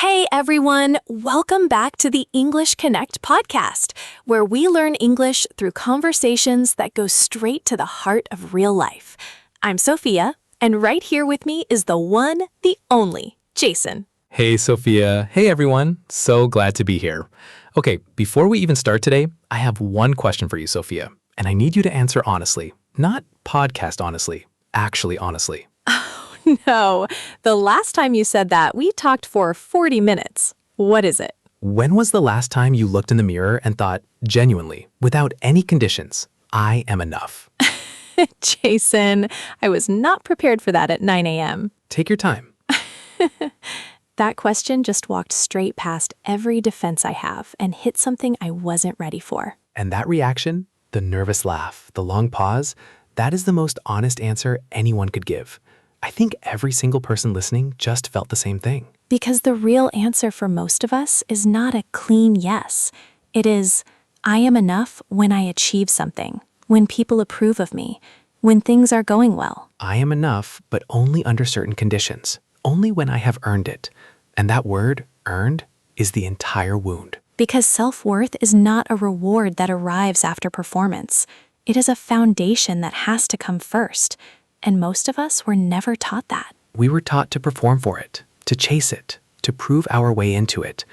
Hey everyone, welcome back to the English Connect podcast, where we learn English through conversations that go straight to the heart of real life. I'm Sophia, and right here with me is the one, the only, Jason. Hey, Sophia. Hey, everyone. So glad to be here. Okay, before we even start today, I have one question for you, Sophia, and I need you to answer honestly. Not podcast honestly, actually honestly. No, the last time you said that, we talked for 40 minutes. What is it? When was the last time you looked in the mirror and thought, genuinely, without any conditions, I am enough? Jason, I was not prepared for that at 9 a.m. Take your time. That question just walked straight past every defense I have and hit something I wasn't ready for. And that reaction, the nervous laugh, the long pause, that is the most honest answer anyone could give. I think every single person listening just felt the same thing. Because the real answer for most of us is not a clean yes. It is, I am enough when I achieve something, when people approve of me, when things are going well. I am enough, but only under certain conditions, only when I have earned it. And that word, earned, is the entire wound. Because self-worth is not a reward that arrives after performance. It is a foundation that has to come first. And most of us were never taught that. We were taught to perform for it, to chase it, to prove our way into it.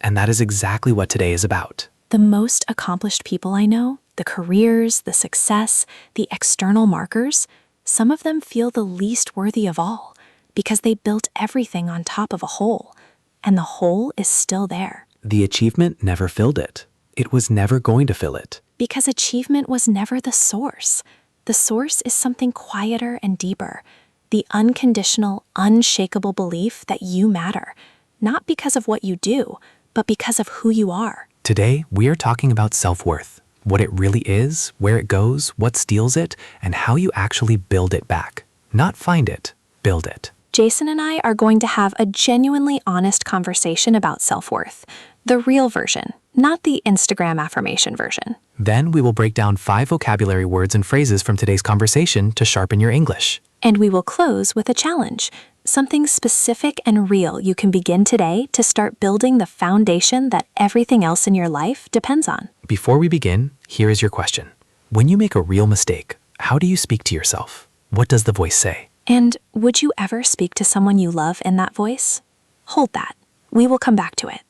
And that is exactly what today is about. The most accomplished people I know, the careers, the success, the external markers, some of them feel the least worthy of all because they built everything on top of a hole, and the hole is still there. The achievement never filled it. It was never going to fill it. Because achievement was never the source. The source is something quieter and deeper, the unconditional, unshakable belief that you matter, not because of what you do, but because of who you are. Today, we are talking about self-worth, what it really is, where it goes, what steals it, and how you actually build it back. Not find it, build it. Jason and I are going to have a genuinely honest conversation about self-worth, the real version, not the Instagram affirmation version. Then we will break down 5 vocabulary words and phrases from today's conversation to sharpen your English. And we will close with a challenge, something specific and real you can begin today to start building the foundation that everything else in your life depends on. Before we begin, here is your question. When you make a real mistake, how do you speak to yourself? What does the voice say? And would you ever speak to someone you love in that voice? Hold that. We will come back to it.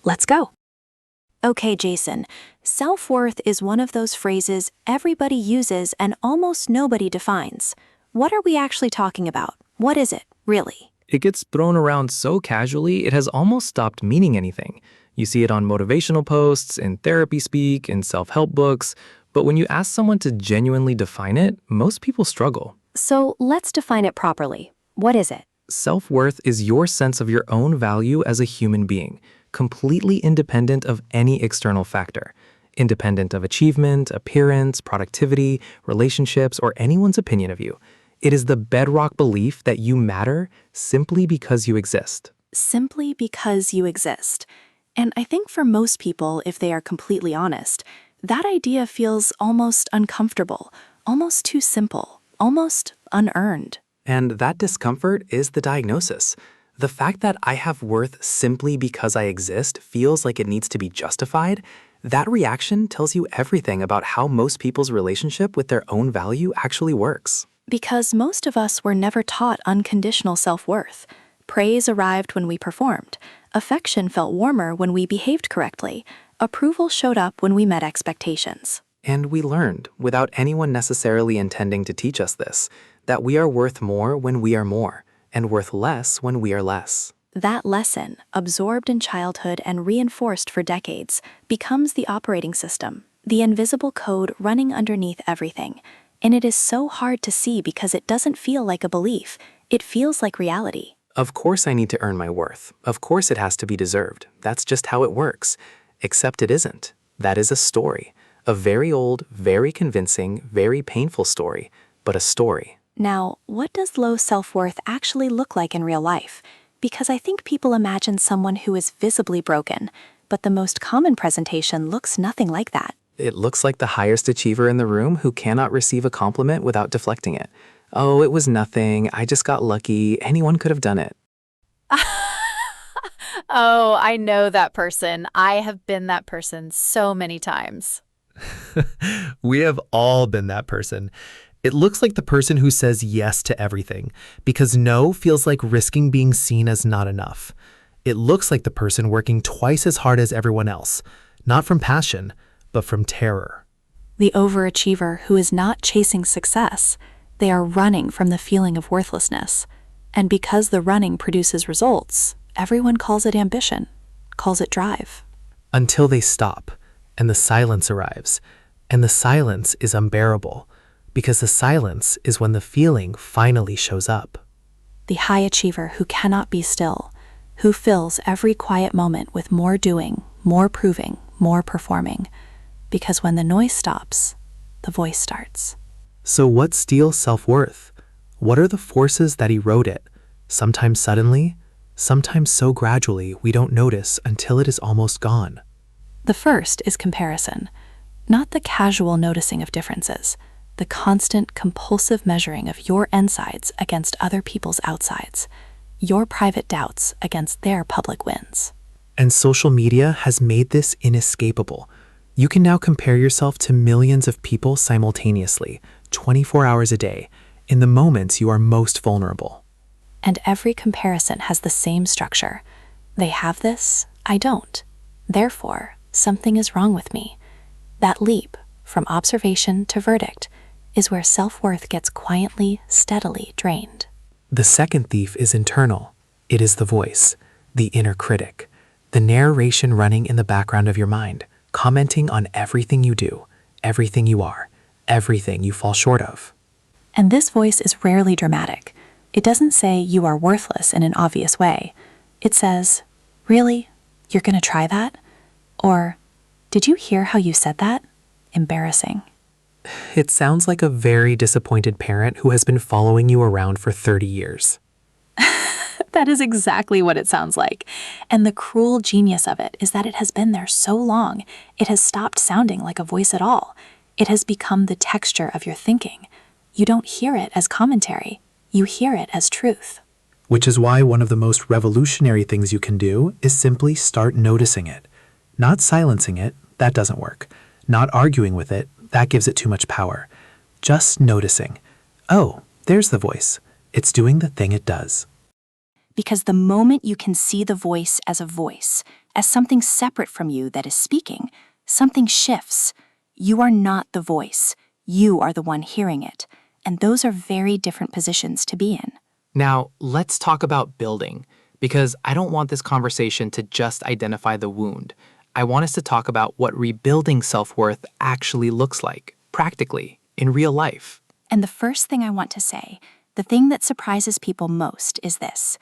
Let's go. Okay, Jason, self-worth is one of those phrases everybody uses and almost nobody defines. What are we actually talking about? What is it, really? It gets thrown around so casually, it has almost stopped meaning anything. You see it on motivational posts, in therapy speak, in self-help books, but when you ask someone to genuinely define it, most people struggle. So let's define it properly. What is it? Self-worth is your sense of your own value as a human being, completely independent of any external factor, independent of achievement, appearance, productivity, relationships, or anyone's opinion of you. It is the bedrock belief that you matter simply because you exist. Simply because you exist. And I think for most people, if they are completely honest, that idea feels almost uncomfortable, almost too simple, almost unearned. And that discomfort is the diagnosis. The fact that I have worth simply because I exist feels like it needs to be justified. That reaction tells you everything about how most people's relationship with their own value actually works. Because most of us were never taught unconditional self-worth. Praise arrived when we performed. Affection felt warmer when we behaved correctly. Approval showed up when we met expectations. And we learned, without anyone necessarily intending to teach us this, that we are worth more when we are more, and worth less when we are less. That lesson, absorbed in childhood and reinforced for decades, becomes the operating system, the invisible code running underneath everything. And it is so hard to see because it doesn't feel like a belief. It feels like reality. Of course I need to earn my worth. Of course it has to be deserved. That's just how it works. Except it isn't. That is a story. A very old, very convincing, very painful story, but a story. Now, what does low self-worth actually look like in real life? Because I think people imagine someone who is visibly broken, but the most common presentation looks nothing like that. It looks like the highest achiever in the room who cannot receive a compliment without deflecting it. Oh, it was nothing. I just got lucky. Anyone could have done it. Oh, I know that person. I have been that person so many times. We have all been that person. It looks like the person who says yes to everything because no feels like risking being seen as not enough. It looks like the person working twice as hard as everyone else, not from passion, but from terror. The overachiever who is not chasing success, they are running from the feeling of worthlessness. And because the running produces results, everyone calls it ambition, calls it drive. Until they stop, and the silence arrives. And the silence is unbearable, because the silence is when the feeling finally shows up. The high achiever who cannot be still, who fills every quiet moment with more doing, more proving, more performing. Because when the noise stops, the voice starts. So what steals self-worth? What are the forces that erode it? Sometimes suddenly, sometimes so gradually we don't notice until it is almost gone. The first is comparison, not the casual noticing of differences, the constant, compulsive measuring of your insides against other people's outsides, your private doubts against their public wins. And social media has made this inescapable. You can now compare yourself to millions of people simultaneously, 24 hours a day, in the moments you are most vulnerable. And every comparison has the same structure. They have this, I don't. Therefore, something is wrong with me. That leap, from observation to verdict, is where self-worth gets quietly, steadily drained. The second thief is internal. It is the voice, the inner critic, the narration running in the background of your mind, commenting on everything you do, everything you are, everything you fall short of. And this voice is rarely dramatic. It doesn't say you are worthless in an obvious way. It says, really? You're gonna try that? Or, did you hear how you said that? Embarrassing. It sounds like a very disappointed parent who has been following you around for 30 years. That is exactly what it sounds like. And the cruel genius of it is that it has been there so long, it has stopped sounding like a voice at all. It has become the texture of your thinking. You don't hear it as commentary. You hear it as truth. Which is why one of the most revolutionary things you can do is simply start noticing it. Not silencing it, that doesn't work. Not arguing with it, that gives it too much power. Just noticing. Oh, there's the voice. It's doing the thing it does. Because the moment you can see the voice, as something separate from you that is speaking, something shifts. You are not the voice. You are the one hearing it. And those are very different positions to be in. Now, let's talk about building, because I don't want this conversation to just identify the wound. I want us to talk about what rebuilding self-worth actually looks like, practically, in real life. And the first thing I want to say, the thing that surprises people most is this.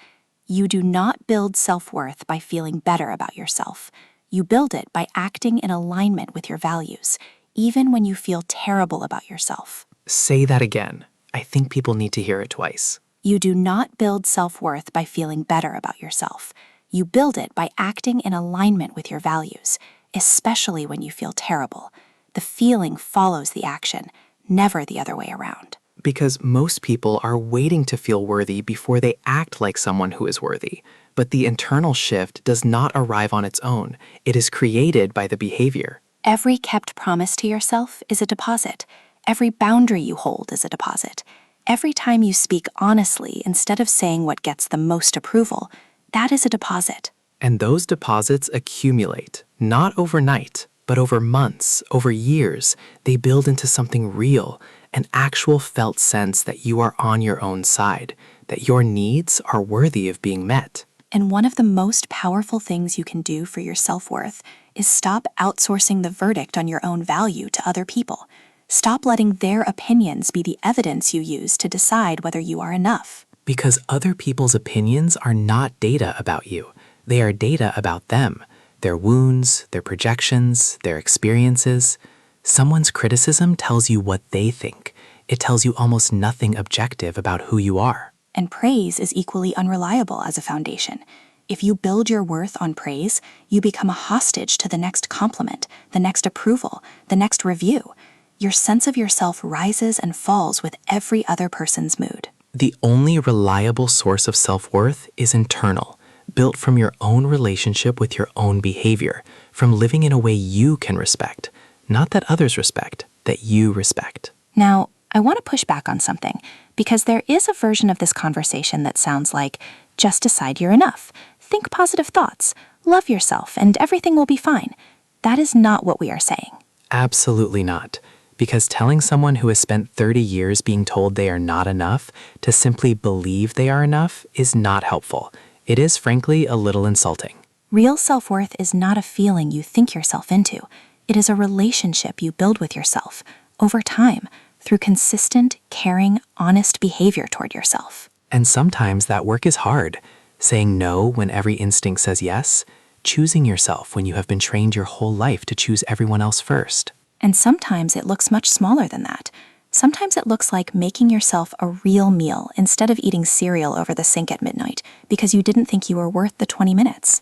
You do not build self-worth by feeling better about yourself. You build it by acting in alignment with your values, even when you feel terrible about yourself. Say that again. I think people need to hear it twice. You do not build self-worth by feeling better about yourself. You build it by acting in alignment with your values, especially when you feel terrible. The feeling follows the action, never the other way around. Because most people are waiting to feel worthy before they act like someone who is worthy. But the internal shift does not arrive on its own. It is created by the behavior. Every kept promise to yourself is a deposit. Every boundary you hold is a deposit. Every time you speak honestly instead of saying what gets the most approval, that is a deposit. And those deposits accumulate, not overnight, but over months, over years. They build into something real, an actual felt sense that you are on your own side, that your needs are worthy of being met. And one of the most powerful things you can do for your self-worth is stop outsourcing the verdict on your own value to other people. Stop letting their opinions be the evidence you use to decide whether you are enough. Because other people's opinions are not data about you. They are data about them, their wounds, their projections, their experiences. Someone's criticism tells you what they think. It tells you almost nothing objective about who you are. And praise is equally unreliable as a foundation. If you build your worth on praise, you become a hostage to the next compliment, the next approval, the next review. Your sense of yourself rises and falls with every other person's mood. The only reliable source of self-worth is internal, built from your own relationship with your own behavior, from living in a way you can respect, not that others respect, that you respect. Now, I want to push back on something, because there is a version of this conversation that sounds like, just decide you're enough, think positive thoughts, love yourself, and everything will be fine. That is not what we are saying. Absolutely not. Because telling someone who has spent 30 years being told they are not enough to simply believe they are enough is not helpful. It is, frankly, a little insulting. Real self-worth is not a feeling you think yourself into. It is a relationship you build with yourself, over time, through consistent, caring, honest behavior toward yourself. And sometimes that work is hard. Saying no when every instinct says yes, choosing yourself when you have been trained your whole life to choose everyone else first. And sometimes it looks much smaller than that. Sometimes it looks like making yourself a real meal instead of eating cereal over the sink at midnight because you didn't think you were worth the 20 minutes.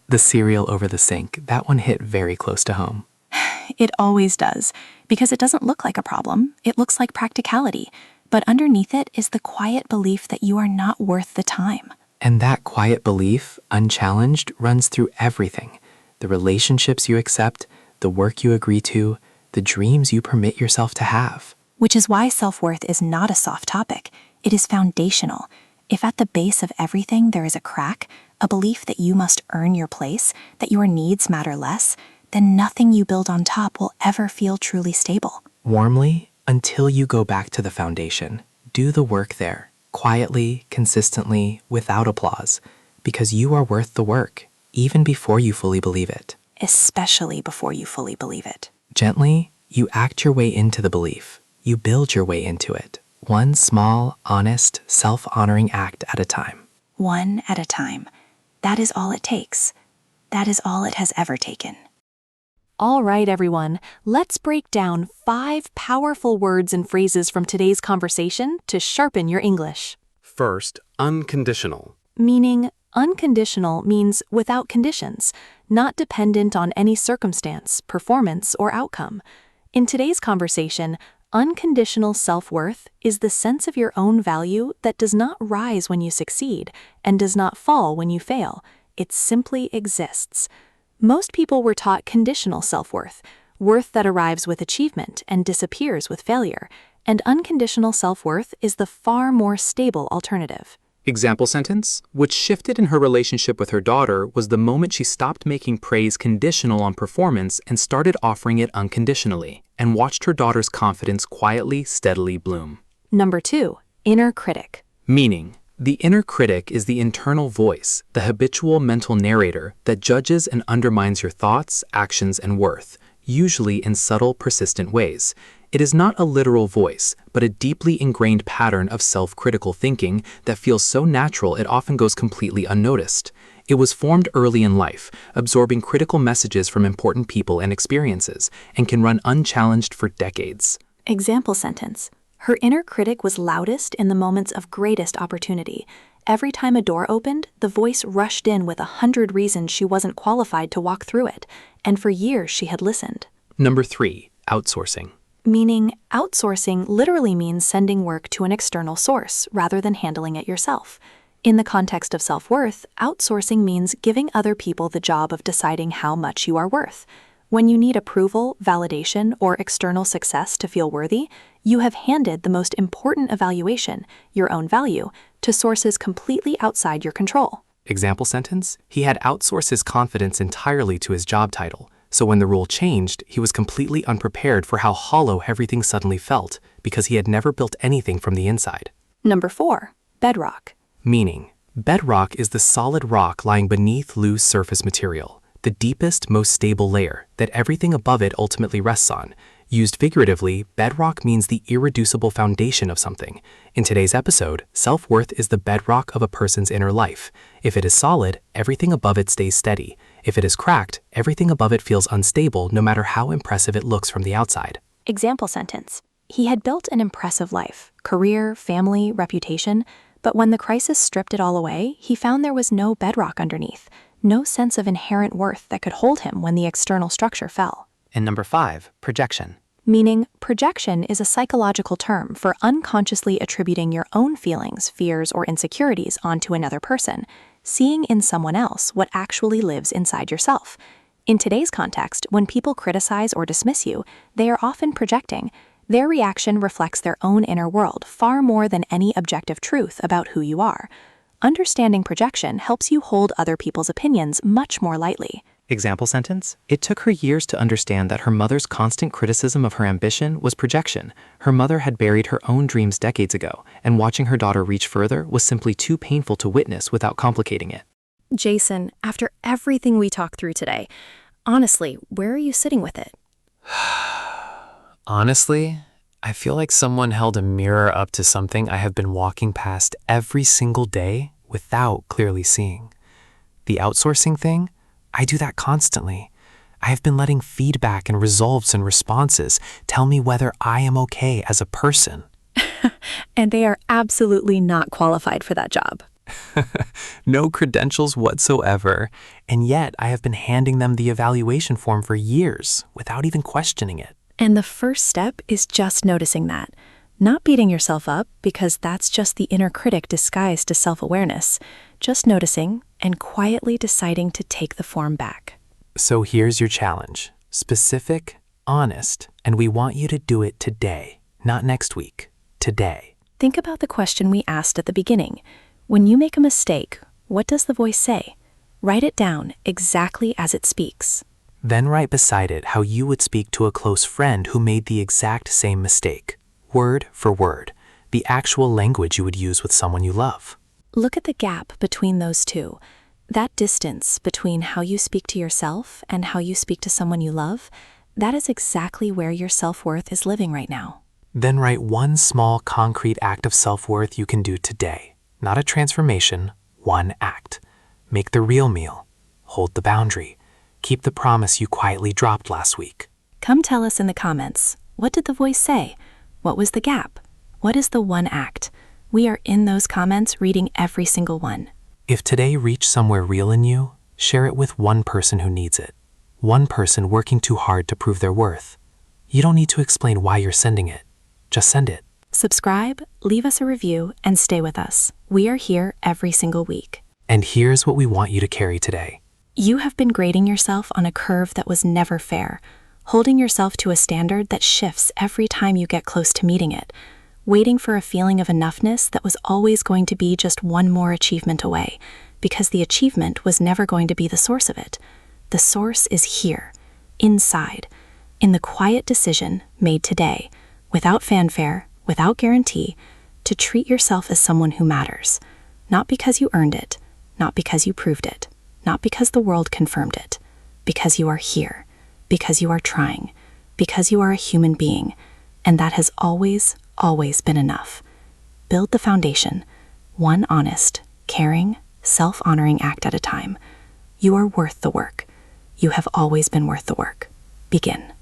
The cereal over the sink, that one hit very close to home. It always does, because it doesn't look like a problem. It looks like practicality. But underneath it is the quiet belief that you are not worth the time. And that quiet belief, unchallenged, runs through everything. The relationships you accept, the work you agree to, the dreams you permit yourself to have. Which is why self-worth is not a soft topic. It is foundational. If at the base of everything there is a crack, a belief that you must earn your place, that your needs matter less, then nothing you build on top will ever feel truly stable. Warmly, until you go back to the foundation. Do the work there, quietly, consistently, without applause, because you are worth the work, even before you fully believe it. Especially before you fully believe it. Gently, you act your way into the belief. You build your way into it, one small, honest, self-honoring act at a time. One at a time. That is all it takes. That is all it has ever taken. All right, everyone, let's break down 5 powerful words and phrases from today's conversation to sharpen your English. First, unconditional. Meaning, unconditional means without conditions, not dependent on any circumstance, performance, or outcome. In today's conversation, unconditional self-worth is the sense of your own value that does not rise when you succeed and does not fall when you fail. It simply exists. Most people were taught conditional self-worth, worth that arrives with achievement and disappears with failure, and unconditional self-worth is the far more stable alternative. Example sentence: what shifted in her relationship with her daughter was the moment she stopped making praise conditional on performance and started offering it unconditionally, and watched her daughter's confidence quietly, steadily bloom. Number 2, inner critic. Meaning, the inner critic is the internal voice, the habitual mental narrator that judges and undermines your thoughts, actions, and worth, usually in subtle, persistent ways. It is not a literal voice, but a deeply ingrained pattern of self-critical thinking that feels so natural it often goes completely unnoticed. It was formed early in life, absorbing critical messages from important people and experiences, and can run unchallenged for decades. Example sentence. Her inner critic was loudest in the moments of greatest opportunity. Every time a door opened, the voice rushed in with 100 reasons she wasn't qualified to walk through it, and for years she had listened. Number 3, outsourcing. Meaning, outsourcing literally means sending work to an external source rather than handling it yourself. In the context of self-worth, outsourcing means giving other people the job of deciding how much you are worth. When you need approval, validation, or external success to feel worthy, you have handed the most important evaluation, your own value, to sources completely outside your control. Example sentence: he had outsourced his confidence entirely to his job title. So when the role changed, he was completely unprepared for how hollow everything suddenly felt because he had never built anything from the inside. Number 4, bedrock. Meaning, bedrock is the solid rock lying beneath loose surface material, the deepest, most stable layer that everything above it ultimately rests on. Used figuratively, bedrock means the irreducible foundation of something. In today's episode, self-worth is the bedrock of a person's inner life. If it is solid, everything above it stays steady. If it is cracked, everything above it feels unstable no matter how impressive it looks from the outside. Example sentence. He had built an impressive life, career, family, reputation, but when the crisis stripped it all away, he found there was no bedrock underneath, no sense of inherent worth that could hold him when the external structure fell. And number 5, projection. Meaning, projection is a psychological term for unconsciously attributing your own feelings, fears, or insecurities onto another person. seeing in someone else what actually lives inside yourself. In today's context, when people criticize or dismiss you, they are often projecting. Their reaction reflects their own inner world far more than any objective truth about who you are. Understanding projection helps you hold other people's opinions much more lightly. Example sentence: It took her years to understand that her mother's constant criticism of her ambition was projection. Her mother had buried her own dreams decades ago, and watching her daughter reach further was simply too painful to witness without complicating it. Jason, after everything we talked through today, honestly, where are you sitting with it? Honestly, I feel like someone held a mirror up to something I have been walking past every single day without clearly seeing. The outsourcing thing, I do that constantly. I have been letting feedback and results and responses tell me whether I am okay as a person. And they are absolutely not qualified for that job. No credentials whatsoever, and yet I have been handing them the evaluation form for years without even questioning it. And the first step is just noticing that. Not beating yourself up, because that's just the inner critic disguised as self-awareness. Just noticing and quietly deciding to take the form back. So here's your challenge. Specific, honest, and we want you to do it today, not next week. Today. Think about the question we asked at the beginning. When you make a mistake, what does the voice say? Write it down exactly as it speaks. Then write beside it how you would speak to a close friend who made the exact same mistake, word for word, the actual language you would use with someone you love. Look at the gap between those two. That distance between how you speak to yourself and how you speak to someone you love, that is exactly where your self-worth is living right now. Then write one small concrete act of self-worth you can do today. Not a transformation, one act. Make the real meal. Hold the boundary. Keep the promise you quietly dropped last week. Come tell us in the comments. What did the voice say? What was the gap? What is the one act? We are in those comments reading every single one. If today reached somewhere real in you, share it with one person who needs it. One person working too hard to prove their worth. You don't need to explain why you're sending it. Just send it. Subscribe, leave us a review, and stay with us. We are here every single week. And here's what we want you to carry today. You have been grading yourself on a curve that was never fair, holding yourself to a standard that shifts every time you get close to meeting it, waiting for a feeling of enoughness that was always going to be just one more achievement away, because the achievement was never going to be the source of it. The source is here, inside, in the quiet decision made today, without fanfare, without guarantee, to treat yourself as someone who matters, not because you earned it, not because you proved it, not because the world confirmed it, because you are here, because you are trying, because you are a human being, and that has always, always been enough. Build the foundation, one honest, caring, self-honoring act at a time. You are worth the work. You have always been worth the work. Begin.